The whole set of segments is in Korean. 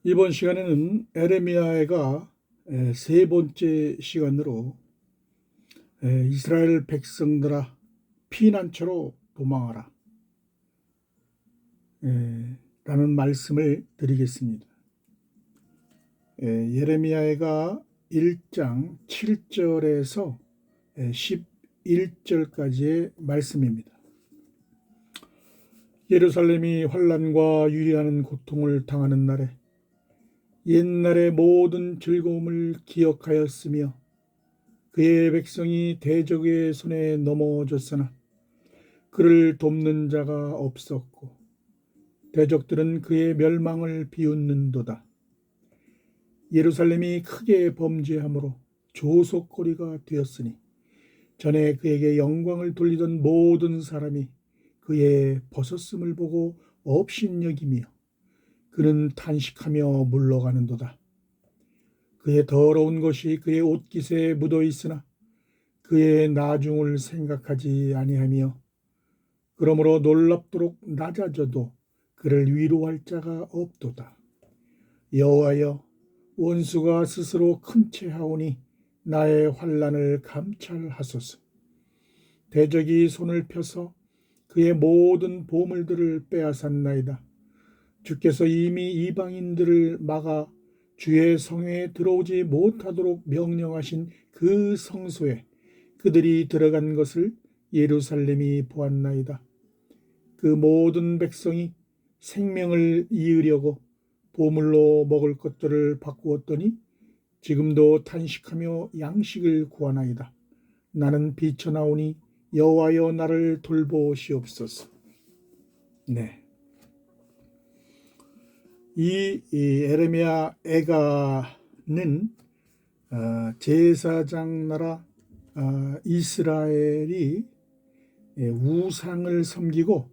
이번 시간에는 에레미야가 세 번째 시간으로 이스라엘 백성들아 피난처로 도망하라 라는 말씀을 드리겠습니다. 예레미야가 1장 7절에서 11절까지의 말씀입니다. 예루살렘이 환난과 유리하는 고통을 당하는 날에 옛날의 모든 즐거움을 기억하였으며 그의 백성이 대적의 손에 넘어졌으나 그를 돕는 자가 없었고 대적들은 그의 멸망을 비웃는도다. 예루살렘이 크게 범죄함으로 조속거리가 되었으니 전에 그에게 영광을 돌리던 모든 사람이 그의 벗었음을 보고 업신여기며 그는 탄식하며 물러가는도다. 그의 더러운 것이 그의 옷깃에 묻어 있으나 그의 나중을 생각하지 아니하며 그러므로 놀랍도록 낮아져도 그를 위로할 자가 없도다. 여호와여, 원수가 스스로 큰 채 하오니 나의 환난을 감찰하소서. 대적이 손을 펴서 그의 모든 보물들을 빼앗았나이다. 주께서 이미 이방인들을 막아 주의 성회에 들어오지 못하도록 명령하신 그 성소에 그들이 들어간 것을 예루살렘이 보았나이다. 그 모든 백성이 생명을 이으려고 보물로 먹을 것들을 바꾸었더니 지금도 탄식하며 양식을 구하나이다. 나는 비쳐나오니 여호와여 나를 돌보시옵소서. 네. 이 에레미야 애가는 제사장 나라 이스라엘이 우상을 섬기고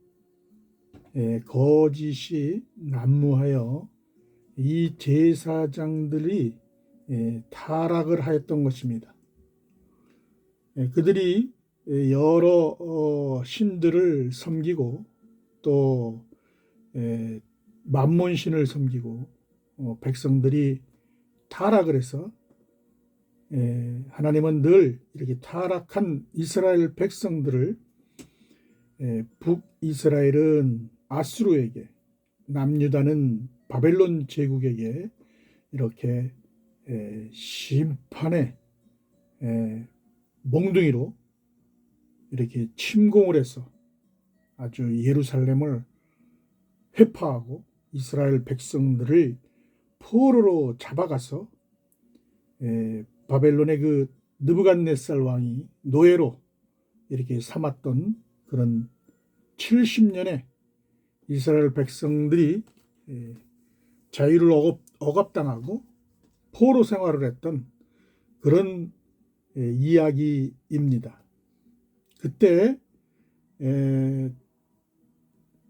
거짓이 난무하여 이 제사장들이 타락을 하였던 것입니다. 그들이 여러 신들을 섬기고 또 만몬신을 섬기고 백성들이 타락을 해서 하나님은 늘 이렇게 타락한 이스라엘 백성들을 북이스라엘은 아수르에게, 남유다는 바벨론 제국에게 이렇게 심판의 몽둥이로 이렇게 침공을 해서 아주 예루살렘을 회파하고 이스라엘 백성들을 포로로 잡아가서 바벨론의 그 느부갓네살 왕이 노예로 이렇게 삼았던 그런 70년의 이스라엘 백성들이 자유를 억압당하고 포로 생활을 했던 그런 이야기입니다. 그때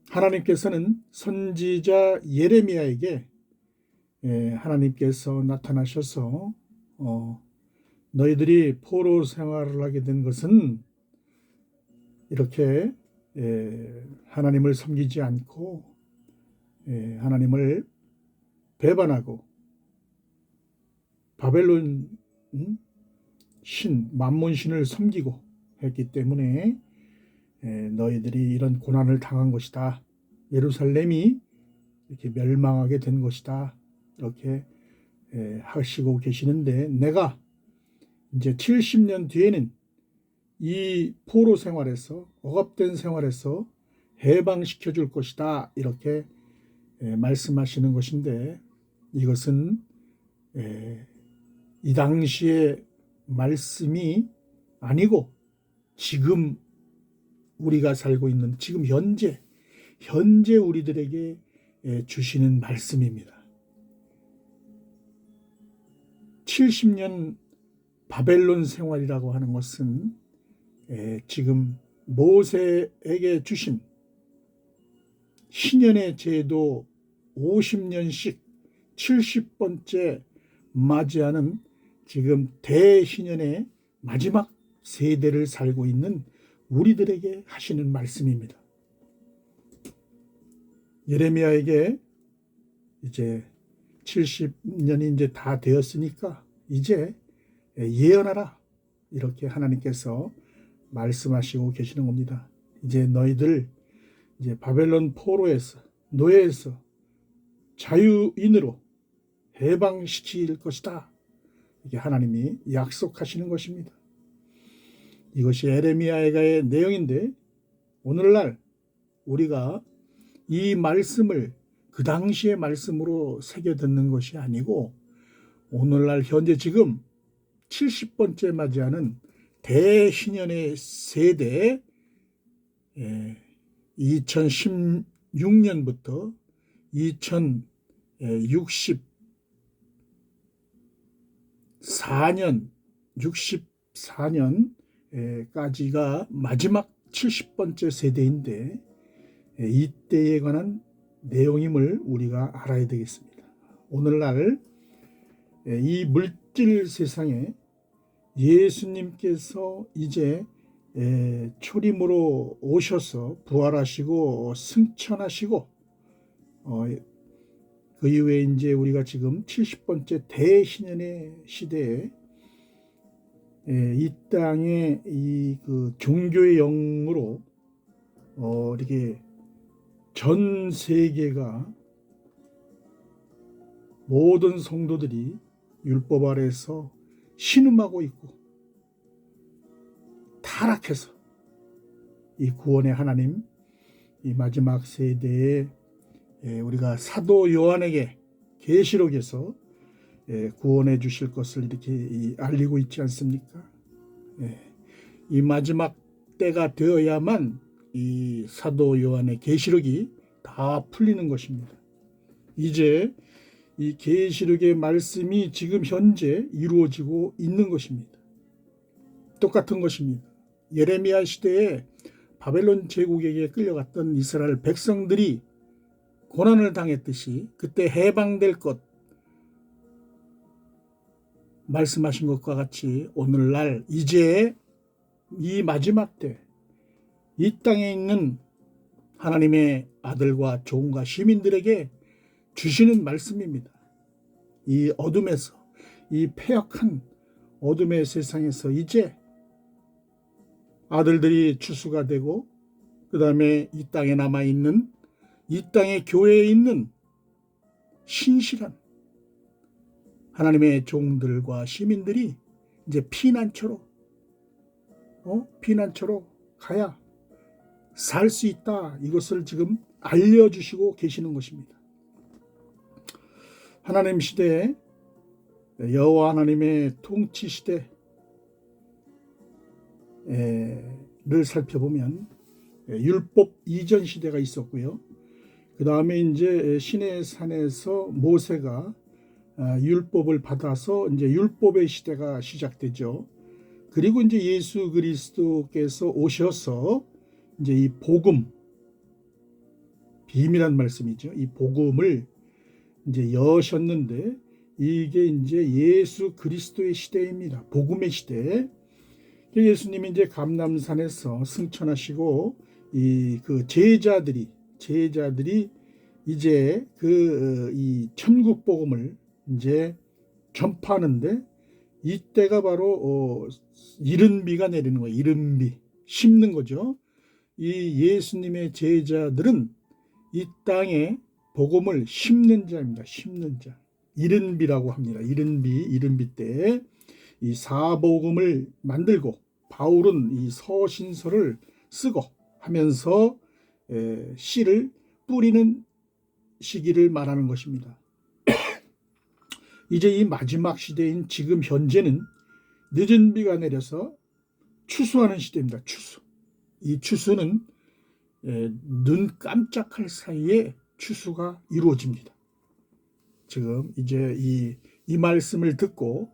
하나님께서는 선지자 예레미야에게 하나님께서 나타나셔서 너희들이 포로 생활을 하게 된 것은 이렇게 하나님을 섬기지 않고 하나님을 배반하고 바벨론 신 만몬신을 섬기고 했기 때문에 너희들이 이런 고난을 당한 것이다. 예루살렘이 이렇게 멸망하게 된 것이다. 이렇게 하시고 계시는데 내가 이제 70년 뒤에는 이 포로 생활에서 억압된 생활에서 해방시켜 줄 것이다. 이렇게 말씀하시는 것인데 이것은 이 당시의 말씀이 아니고 지금 우리가 살고 있는 지금 현재 우리들에게 주시는 말씀입니다. 70년 바벨론 생활이라고 하는 것은 지금 모세에게 주신 신년의 제도 50년씩 70번째 맞이하는 지금 대신년의 마지막 세대를 살고 있는 우리들에게 하시는 말씀입니다. 예레미야에게 이제 70년이 이제 다 되었으니까 이제 예언하라. 이렇게 하나님께서 말씀하시고 계시는 겁니다. 이제 너희들 이제 바벨론 포로에서, 노예에서 자유인으로 해방시킬 것이다. 이게 하나님이 약속하시는 것입니다. 이것이 에레미야의 내용인데, 오늘날 우리가 이 말씀을 그 당시의 말씀으로 새겨 듣는 것이 아니고, 오늘날 현재 지금 70번째 맞이하는 대신년의 세대, 2016년부터 64년까지가 마지막 70번째 세대인데, 이때에 관한 내용임을 우리가 알아야 되겠습니다. 오늘날 이 물질 세상에 예수님께서 이제 초림으로 오셔서 부활하시고 승천하시고, 그 이후에 이제 우리가 지금 70번째 대신년의 시대에 이 땅에 이 그 종교의 영으로 이렇게 전 세계가 모든 성도들이 율법 아래에서 신음하고 있고 타락해서 이 구원의 하나님, 이 마지막 세대에 우리가 사도 요한에게 계시록에서 구원해 주실 것을 이렇게 알리고 있지 않습니까? 이 마지막 때가 되어야만 이 사도 요한의 계시록이 다 풀리는 것입니다. 이제 이 계시록의 말씀이 지금 현재 이루어지고 있는 것입니다. 똑같은 것입니다. 예레미야 시대에 바벨론 제국에게 끌려갔던 이스라엘 백성들이 고난을 당했듯이 그때 해방될 것 말씀하신 것과 같이 오늘날 이제 이 마지막 때 이 땅에 있는 하나님의 아들과 종과 시민들에게 주시는 말씀입니다. 이 어둠에서, 이 패역한 어둠의 세상에서 이제 아들들이 추수가 되고, 그 다음에 이 땅에 남아있는, 이 땅의 교회에 있는 신실한 하나님의 종들과 시민들이 이제 피난처로 가야 살 수 있다. 이것을 지금 알려주시고 계시는 것입니다. 하나님 시대에 여호와 하나님의 통치 시대를 살펴보면 율법 이전 시대가 있었고요. 그 다음에 이제 시내 산에서 모세가 율법을 받아서 이제 율법의 시대가 시작되죠. 그리고 이제 예수 그리스도께서 오셔서 이제 이 복음, 비밀한 말씀이죠. 이 복음을 이제 여셨는데, 이게 이제 예수 그리스도의 시대입니다. 복음의 시대. 예수님이 이제 감람산에서 승천하시고 이 그 제자들이 이제 이 천국 복음을 이제 전파하는데, 이때가 바로 이른 비가 내리는 거예요. 이른 비, 심는 거죠. 이 예수님의 제자들은 이 땅에 복음을 심는 자입니다. 심는 자. 이른 비라고 합니다. 이른 비 때 이 사복음을 만들고, 바울은 이 서신서를 쓰고 하면서 씨를 뿌리는 시기를 말하는 것입니다. 이제 이 마지막 시대인 지금 현재는 늦은 비가 내려서 추수하는 시대입니다. 추수. 이 추수는 눈 깜짝할 사이에 추수가 이루어집니다. 지금 이제 이 말씀을 듣고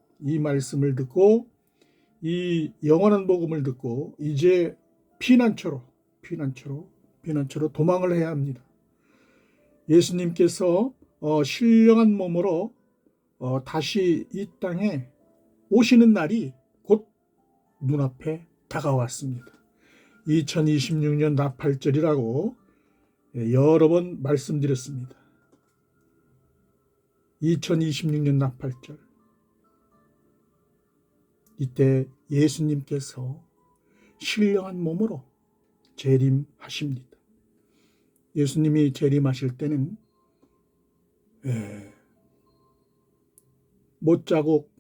이 영원한 복음을 듣고 이제 피난처로 도망을 해야 합니다. 예수님께서 신령한 몸으로 다시 이 땅에 오시는 날이 곧 눈앞에 다가왔습니다. 2026년 나팔절이라고 여러 번 말씀드렸습니다. 2026년 나팔절, 이때 예수님께서 신령한 몸으로 재림하십니다. 예수님이 재림하실 때는 못자국,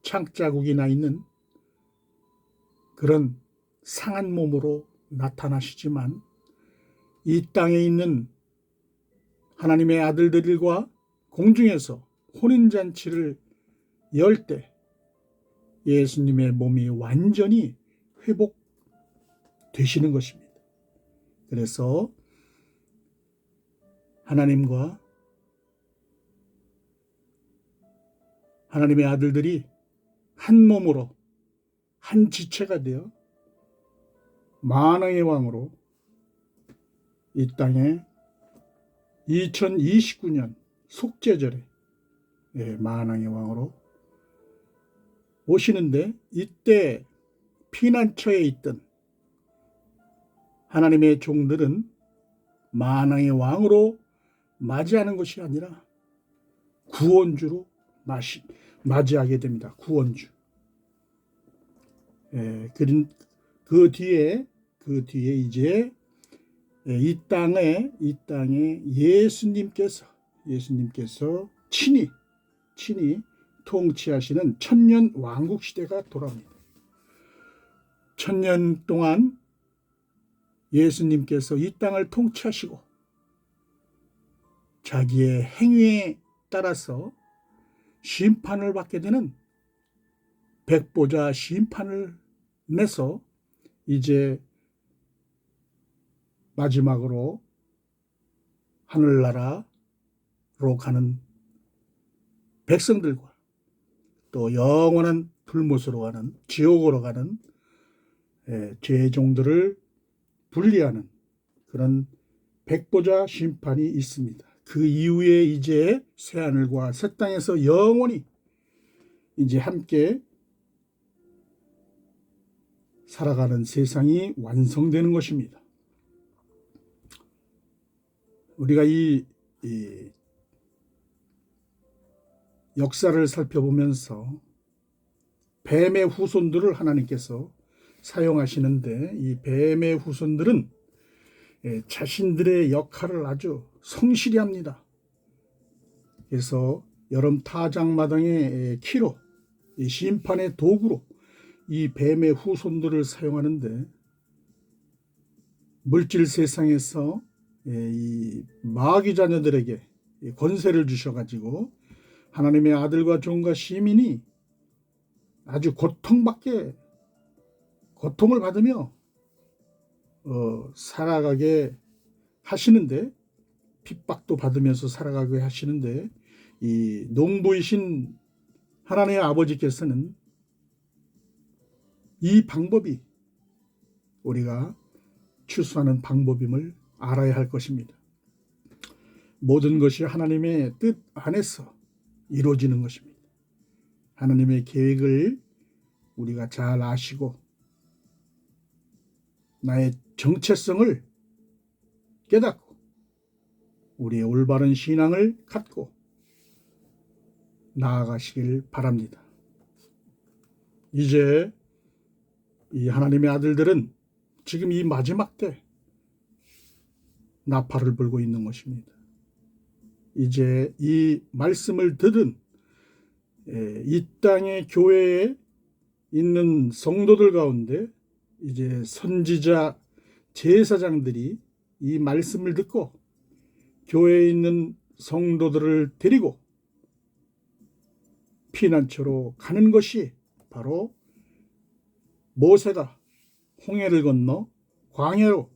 창자국이 나 있는 그런 상한 몸으로 나타나시지만, 이 땅에 있는 하나님의 아들들과 공중에서 혼인잔치를 열 때 예수님의 몸이 완전히 회복되시는 것입니다. 그래서 하나님과 하나님의 아들들이 한 몸으로 한 지체가 되어 만왕의 왕으로 이 땅에 2029년 속죄절에 만왕의 왕으로 오시는데, 이때 피난처에 있던 하나님의 종들은 만왕의 왕으로 맞이하는 것이 아니라 구원주로 맞이하게 됩니다. 구원주. 그 뒤에 이제 이 땅에 예수님께서 친히 통치하시는 천년 왕국 시대가 돌아옵니다. 1000년 동안 예수님께서 이 땅을 통치하시고 자기의 행위에 따라서 심판을 받게 되는 백보자 심판을 내서 이제 마지막으로 하늘나라로 가는 백성들과 또 영원한 불못으로 가는 지옥으로 가는 죄종들을 분리하는 그런 백보자 심판이 있습니다. 그 이후에 이제 새하늘과 새 땅에서 영원히 이제 함께 살아가는 세상이 완성되는 것입니다. 우리가 이 역사를 살펴보면서 뱀의 후손들을 하나님께서 사용하시는데, 이 뱀의 후손들은 자신들의 역할을 아주 성실히 합니다. 그래서 여름 타작마당의 키로, 이 심판의 도구로 이 뱀의 후손들을 사용하는데, 물질 세상에서 이 마귀 자녀들에게 권세를 주셔가지고 하나님의 아들과 종과 시민이 아주 고통을 받으며 살아가게 하시는데, 핍박도 받으면서 살아가게 하시는데, 이 농부이신 하나님의 아버지께서는 이 방법이 우리가 추수하는 방법임을 알아야 할 것입니다. 모든 것이 하나님의 뜻 안에서 이루어지는 것입니다. 하나님의 계획을 우리가 잘 아시고 나의 정체성을 깨닫고 우리의 올바른 신앙을 갖고 나아가시길 바랍니다. 이제 이 하나님의 아들들은 지금 이 마지막 때 나팔을 불고 있는 것입니다. 이제 이 말씀을 들은 이 땅의 교회에 있는 성도들 가운데 이제 선지자 제사장들이 이 말씀을 듣고 교회에 있는 성도들을 데리고 피난처로 가는 것이 바로 모세가 홍해를 건너 광야로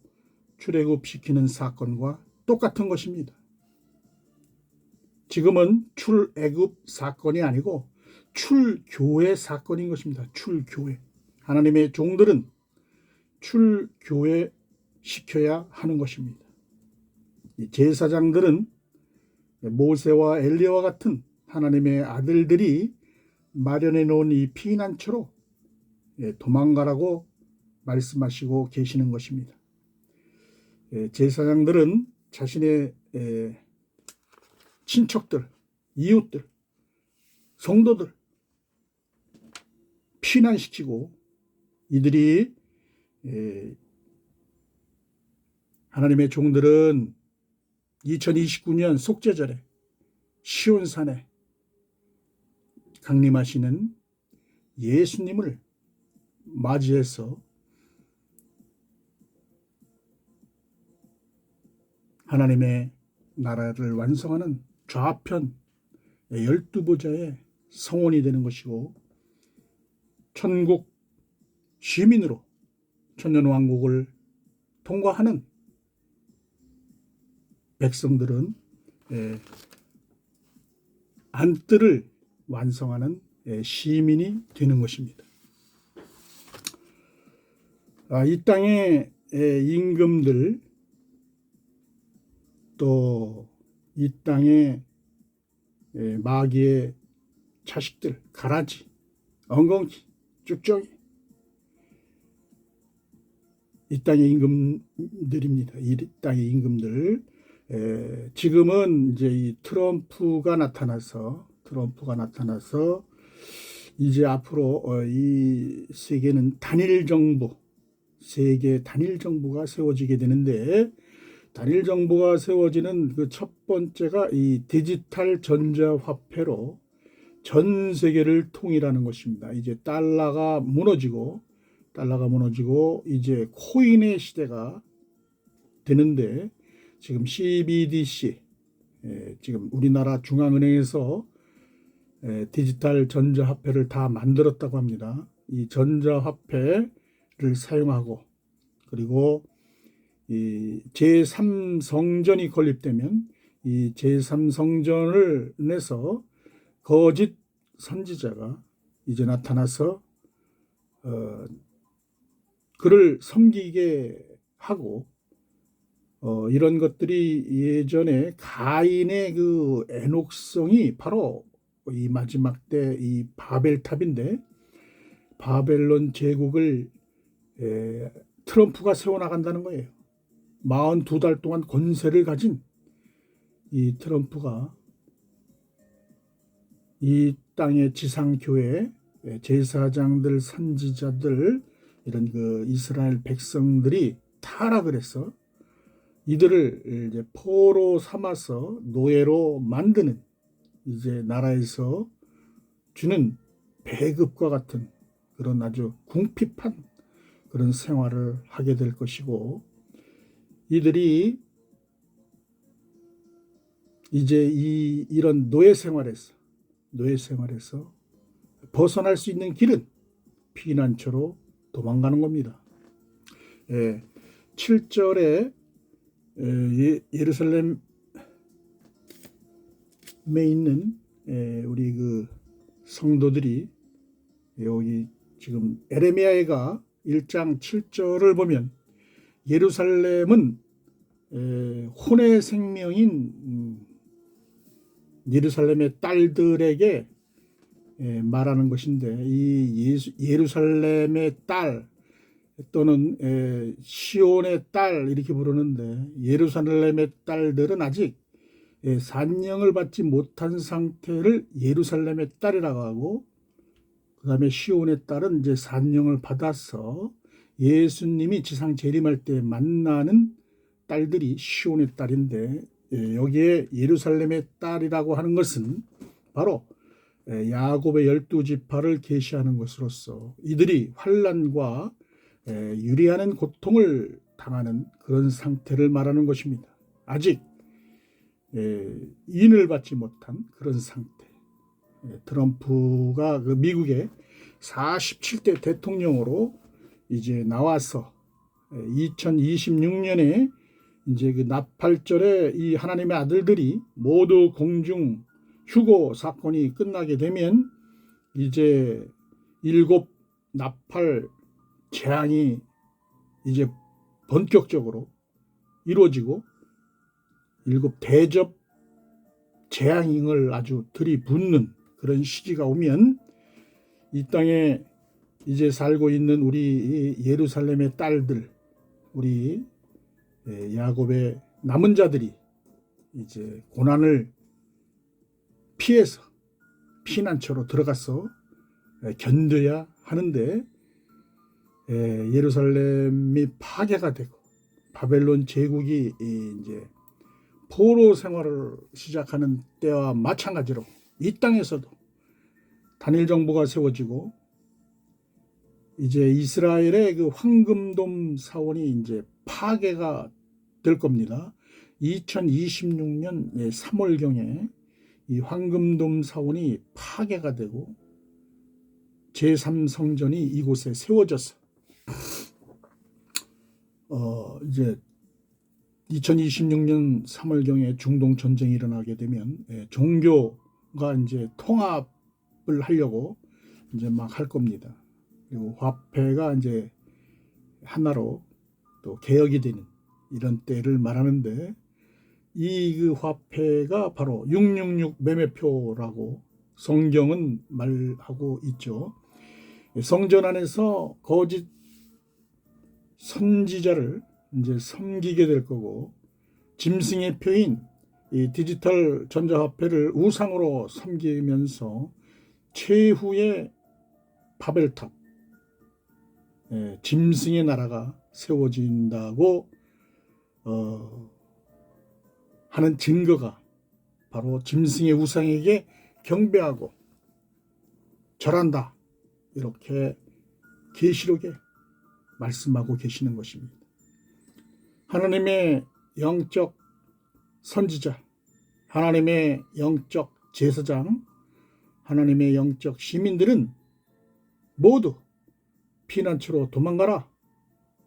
출애굽시키는 사건과 똑같은 것입니다. 지금은 출애굽 사건이 아니고 출교회 사건인 것입니다. 출교회. 하나님의 종들은 출교회 시켜야 하는 것입니다. 이 제사장들은 모세와 엘리야와 같은 하나님의 아들들이 마련해 놓은 이 피난처로 도망가라고 말씀하시고 계시는 것입니다. 제사장들은 자신의 친척들, 이웃들, 성도들 피난시키고 이들이 하나님의 종들은 2029년 속죄절에 시온산에 강림하시는 예수님을 맞이해서 하나님의 나라를 완성하는 좌편 12보좌의 성원이 되는 것이고 천국 시민으로 천년왕국을 통과하는 백성들은 안뜰을 완성하는 시민이 되는 것입니다. 이 땅의 임금들 또 이 땅의 마귀의 자식들, 가라지, 엉겅퀴, 쭉정이 이 땅의 임금들입니다. 이 땅의 임금들. 지금은 이제 이 트럼프가 나타나서 이제 앞으로 이 세계는 세계 단일 정부가 세워지게 되는데, 단일 정부가 세워지는 그 첫 번째가 이 디지털 전자화폐로 전 세계를 통일하는 것입니다. 이제 달러가 무너지고 이제 코인의 시대가 되는데, 지금 CBDC, 지금 우리나라 중앙은행에서 디지털 전자화폐를 다 만들었다고 합니다. 이 전자화폐를 사용하고, 그리고 이 제3성전이 건립되면 이 제3성전을 내서 거짓 선지자가 이제 나타나서 그를 섬기게 하고, 이런 것들이 예전에 가인의 그 애녹성이 바로 이 마지막 때 이 바벨탑인데, 바벨론 제국을 트럼프가 세워나간다는 거예요. 42달 동안 권세를 가진 이 트럼프가 이 땅의 지상교회 제사장들, 선지자들, 이런 그 이스라엘 백성들이 타락을 해서 이들을 이제 포로 삼아서 노예로 만드는, 이제 나라에서 주는 배급과 같은 그런 아주 궁핍한 그런 생활을 하게 될 것이고, 이들이 이제 이런 노예 생활에서 벗어날 수 있는 길은 피난처로 도망가는 겁니다. 7절에 예루살렘에 있는 우리 그 성도들이, 여기 지금 에레미야가 1장 7절을 보면 예루살렘은 혼의 생명인 예루살렘의 딸들에게 말하는 것인데, 이 예루살렘의 딸 또는 시온의 딸 이렇게 부르는데, 예루살렘의 딸들은 아직 산령을 받지 못한 상태를 예루살렘의 딸이라고 하고, 그 다음에 시온의 딸은 이제 산령을 받아서 예수님이 지상 재림할 때 만나는 딸들이 시온의 딸인데, 여기에 예루살렘의 딸이라고 하는 것은 바로 야곱의 12지파를 계시하는 것으로서 이들이 환난과 유리하는 고통을 당하는 그런 상태를 말하는 것입니다. 아직 인을 받지 못한 그런 상태. 트럼프가 그 미국의 47대 대통령으로 이제 나와서 2026년에 이제 그 나팔절에 이 하나님의 아들들이 모두 공중 휴고 사건이 끝나게 되면 이제 7 나팔 재앙이 이제 본격적으로 이루어지고 7 대접 재앙을 아주 들이붓는 그런 시기가 오면, 이 땅에 이제 살고 있는 우리 예루살렘의 딸들, 우리 야곱의 남은 자들이 이제 고난을 피해서 피난처로 들어가서 견뎌야 하는데 예루살렘이 파괴가 되고 바벨론 제국이 이제 포로 생활을 시작하는 때와 마찬가지로 이 땅에서도 단일 정부가 세워지고 이제 이스라엘의 그 황금돔 사원이 이제 파괴가 될 겁니다. 2026년 3월경에 이 황금돔 사원이 파괴가 되고 제3성전이 이곳에 세워져서 이제 2026년 3월경에 중동 전쟁이 일어나게 되면 종교가 이제 통합을 하려고 이제 막 할 겁니다. 그리고 화폐가 이제 하나로 또 개혁이 되는 이런 때를 말하는데 이 그 화폐가 바로 666 매매표라고 성경은 말하고 있죠. 성전 안에서 거짓 선지자를 이제 섬기게 될 거고 짐승의 표인 이 디지털 전자화폐를 우상으로 섬기면서 최후의 바벨탑 짐승의 나라가 세워진다고 하는 증거가 바로 짐승의 우상에게 경배하고 절한다 이렇게 계시록에 말씀하고 계시는 것입니다. 하나님의 영적 선지자, 하나님의 영적 제사장, 하나님의 영적 시민들은 모두 피난처로 도망가라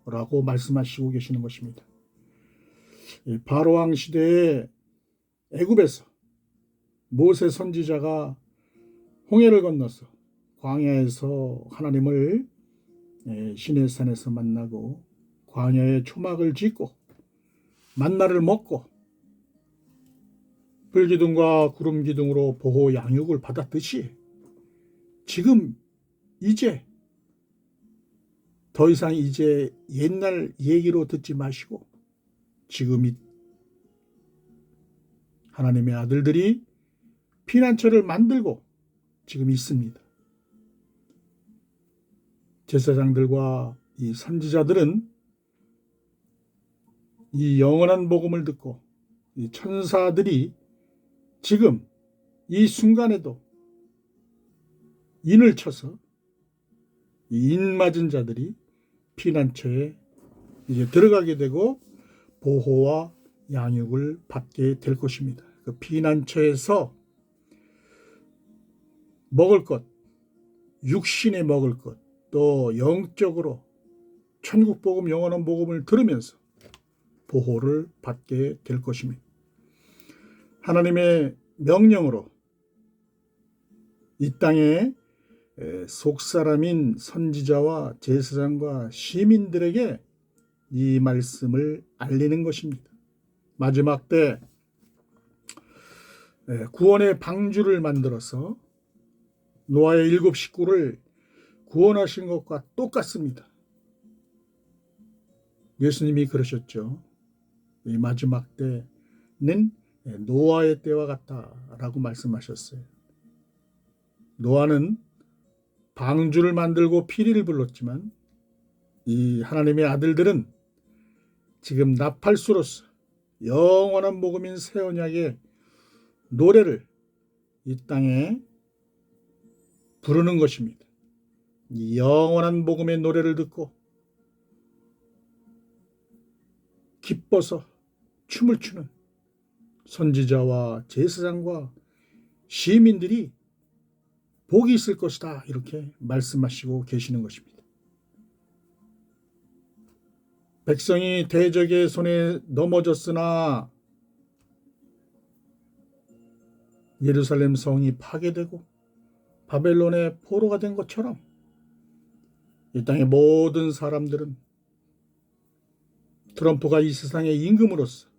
라고 말씀하시고 계시는 것입니다. 바로왕 시대에 애굽에서 모세 선지자가 홍해를 건너서 광야에서 하나님을 시내산에서 만나고 광야에 초막을 짓고 만나를 먹고 불기둥과 구름기둥으로 보호 양육을 받았듯이 지금 이제 더 이상 이제 옛날 얘기로 듣지 마시고 지금 이 하나님의 아들들이 피난처를 만들고 지금 있습니다. 제사장들과 이 선지자들은 이 영원한 복음을 듣고 이 천사들이 지금 이 순간에도 인을 쳐서 이 인 맞은 자들이 피난처에 이제 들어가게 되고 보호와 양육을 받게 될 것입니다. 그 피난처에서 먹을 것, 육신에 먹을 것, 또 영적으로 천국 복음, 영원한 복음을 들으면서 보호를 받게 될 것입니다. 하나님의 명령으로 이 땅에 속사람인 선지자와 제사장과 시민들에게 이 말씀을 알리는 것입니다. 마지막 때 구원의 방주를 만들어서 노아의 7 식구를 구원하신 것과 똑같습니다. 예수님이 그러셨죠. 이 마지막 때는 노아의 때와 같다라고 말씀하셨어요. 노아는 방주를 만들고 피리를 불렀지만 이 하나님의 아들들은 지금 나팔수로서 영원한 복음인 새 언약의 노래를 이 땅에 부르는 것입니다. 이 영원한 복음의 노래를 듣고 기뻐서 춤을 추는 선지자와 제사장과 시민들이 복이 있을 것이다 이렇게 말씀하시고 계시는 것입니다. 백성이 대적의 손에 넘어졌으나 예루살렘 성이 파괴되고 바벨론의 포로가 된 것처럼 이 땅의 모든 사람들은 트럼프가 이 세상의 임금으로서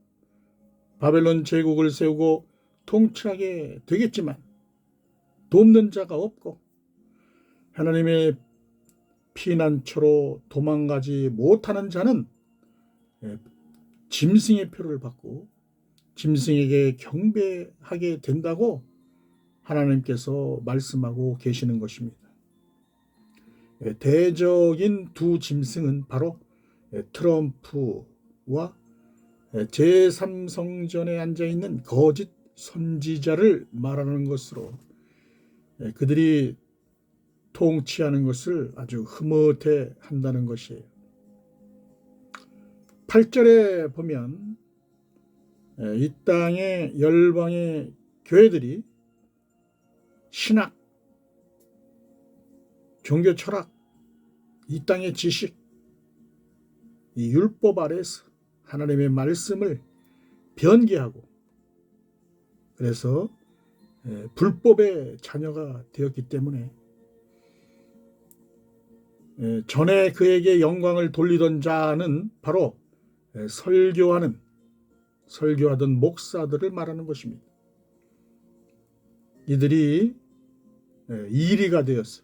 바벨론 제국을 세우고 통치하게 되겠지만 돕는 자가 없고 하나님의 피난처로 도망가지 못하는 자는 짐승의 표를 받고 짐승에게 경배하게 된다고 하나님께서 말씀하고 계시는 것입니다. 대적인 두 짐승은 바로 트럼프와 제3성전에 앉아있는 거짓 선지자를 말하는 것으로 그들이 통치하는 것을 아주 흐뭇해 한다는 것이에요. 8절에 보면 이 땅의 열방의 교회들이 신학, 종교 철학, 이 땅의 지식, 이 율법 아래서 하나님의 말씀을 변개하고 그래서 불법의 자녀가 되었기 때문에 전에 그에게 영광을 돌리던 자는 바로 설교하던 목사들을 말하는 것입니다. 이들이 이리가 되어서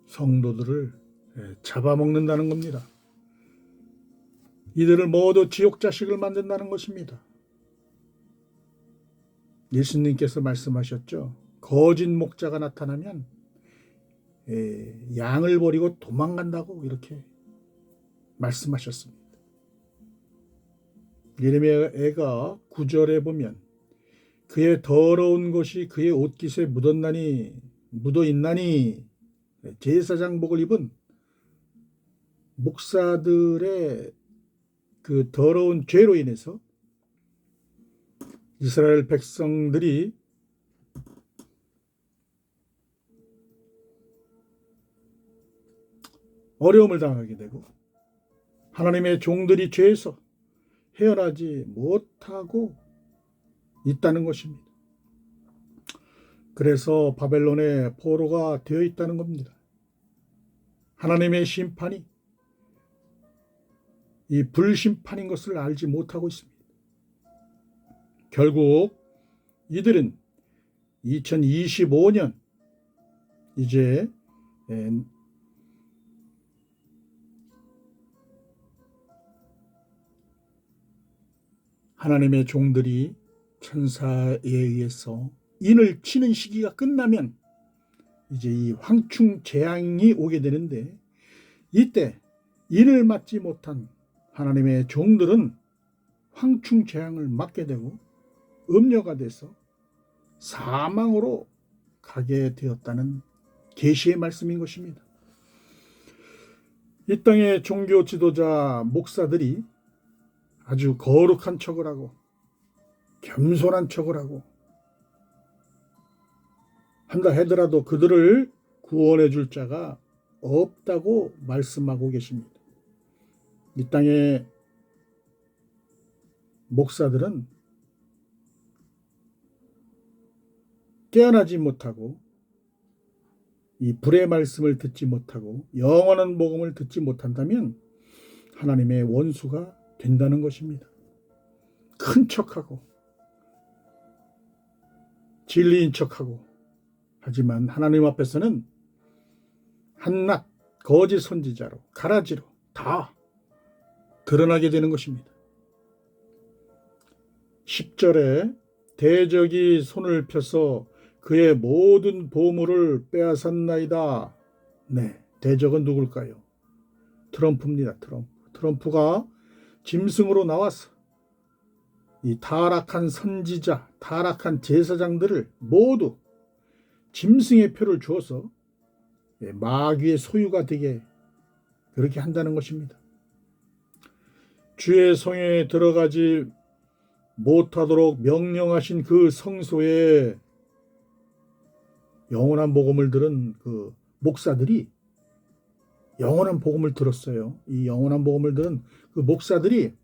성도들을 잡아먹는다는 겁니다. 이들을 모두 지옥 자식을 만든다는 것입니다. 예수님께서 말씀하셨죠. 거짓 목자가 나타나면 양을 버리고 도망간다고 이렇게 말씀하셨습니다. 예레미야가 9절에 보면 그의 더러운 것이 그의 옷깃에 묻어있나니 제사장복을 입은 목사들의 그 더러운 죄로 인해서 이스라엘 백성들이 어려움을 당하게 되고 하나님의 종들이 죄에서 헤어나지 못하고 있다는 것입니다. 그래서 바벨론의 포로가 되어 있다는 겁니다. 하나님의 심판이 이 불심판인 것을 알지 못하고 있습니다. 결국 이들은 2025년 이제 하나님의 종들이 천사에 의해서 인을 치는 시기가 끝나면 이제 이 황충 재앙이 오게 되는데 이때 인을 맞지 못한 하나님의 종들은 황충 재앙을 맞게 되고 음녀가 돼서 사망으로 가게 되었다는 계시의 말씀인 것입니다. 이 땅의 종교 지도자 목사들이 아주 거룩한 척을 하고 겸손한 척을 하고 한다 하더라도 그들을 구원해 줄 자가 없다고 말씀하고 계십니다. 이 땅의 목사들은 깨어나지 못하고 이 불의 말씀을 듣지 못하고 영원한 복음을 듣지 못한다면 하나님의 원수가 된다는 것입니다. 큰 척하고 진리인 척하고 하지만 하나님 앞에서는 한낱 거짓 선지자로 가라지로 다 드러나게 되는 것입니다. 10절에 대적이 손을 펴서 그의 모든 보물을 빼앗았나이다. 네, 대적은 누굴까요? 트럼프입니다. 트럼프가 짐승으로 나와서 이 타락한 선지자, 타락한 제사장들을 모두 짐승의 표를 주어서 마귀의 소유가 되게 그렇게 한다는 것입니다. 주의 성에 들어가지 못하도록 명령하신 그 성소에 영원한 복음을 들은 그 목사들이 영원한 복음을 들었어요. 이 영원한 복음을 들은 그 목사들이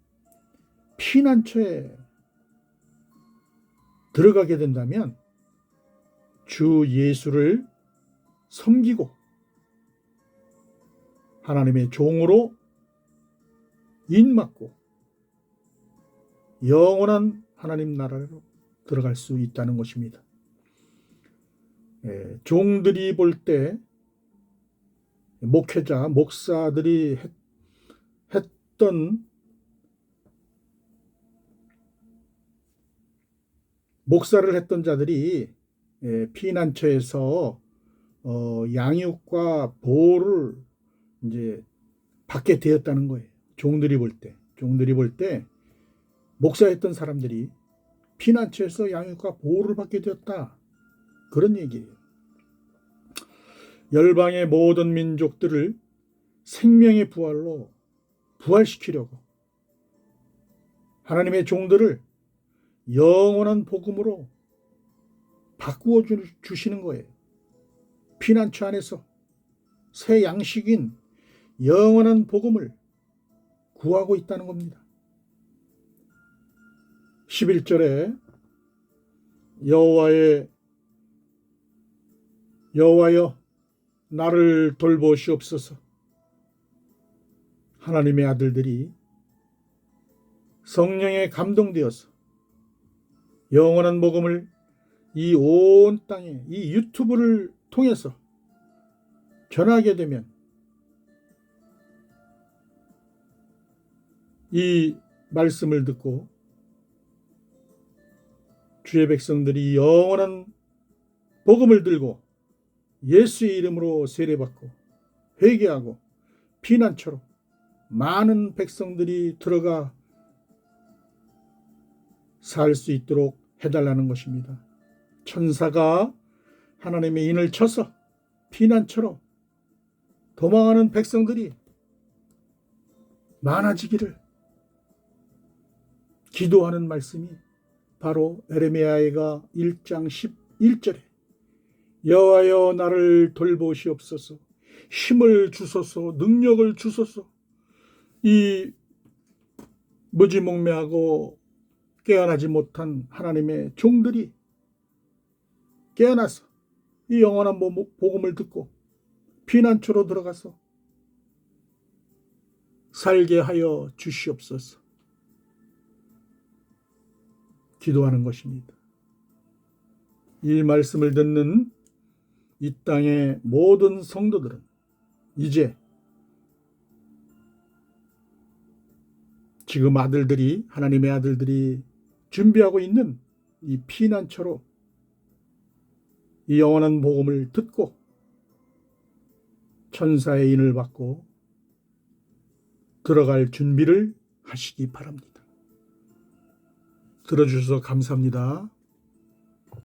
피난처에 들어가게 된다면 주 예수를 섬기고 하나님의 종으로 인맞고 영원한 하나님 나라로 들어갈 수 있다는 것입니다. 종들이 볼 때 목회자, 목사들이 했던 목사를 했던 자들이 피난처에서 양육과 보호를 이제 받게 되었다는 거예요. 종들이 볼 때 목사였던 사람들이 피난처에서 양육과 보호를 받게 되었다. 그런 얘기예요. 열방의 모든 민족들을 생명의 부활로 부활시키려고 하나님의 종들을 영원한 복음으로 바꾸어 주시는 거예요. 피난처 안에서 새 양식인 영원한 복음을 구하고 있다는 겁니다. 11절에 여호와여 나를 돌보시옵소서. 하나님의 아들들이 성령에 감동되어서 영원한 복음을 이 온 땅에 이 유튜브를 통해서 전하게 되면 이 말씀을 듣고 주의 백성들이 영원한 복음을 들고 예수의 이름으로 세례받고 회개하고 피난처로 많은 백성들이 들어가 살 수 있도록 해달라는 것입니다. 천사가 하나님의 인을 쳐서 피난처로 도망하는 백성들이 많아지기를 기도하는 말씀이 바로 에레미야가 1장 11절에 여호와여 나를 돌보시옵소서, 힘을 주소서, 능력을 주소서. 이 무지몽매하고 깨어나지 못한 하나님의 종들이 깨어나서 이 영원한 복음을 듣고 피난처로 들어가서 살게 하여 주시옵소서. 기도하는 것입니다. 이 말씀을 듣는 이 땅의 모든 성도들은 이제 지금 하나님의 아들들이 준비하고 있는 이 피난처로 이 영원한 복음을 듣고 천사의 인을 받고 들어갈 준비를 하시기 바랍니다. 들어주셔서 감사합니다.